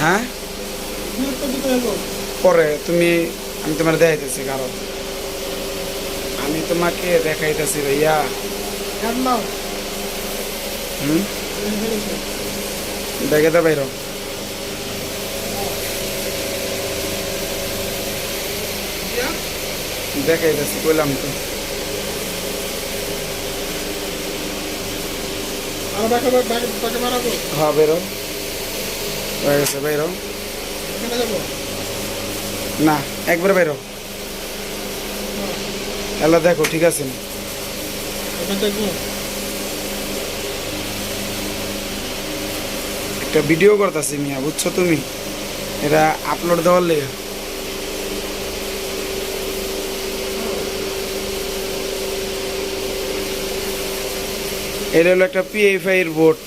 হ্যাঁ পরে আমি তোমার দেখাইতেছি, কারণ আমি তোমাকে দেখাইতেছি ভাইয়া। দেখে তো বাইর দেখাইতেছি, বললাম তো। হ্যাঁ বেরো, হয়ে গেছে, বাইরো। না একবার বাইরো, এলা দেখো ঠিক আছে না? একটা ভিডিও করতেছি মিয়া, বুঝছো তুমি? এটা আপলোড দেওয়ার লেগে। এটা হলো একটা পিএফআই এর বোট।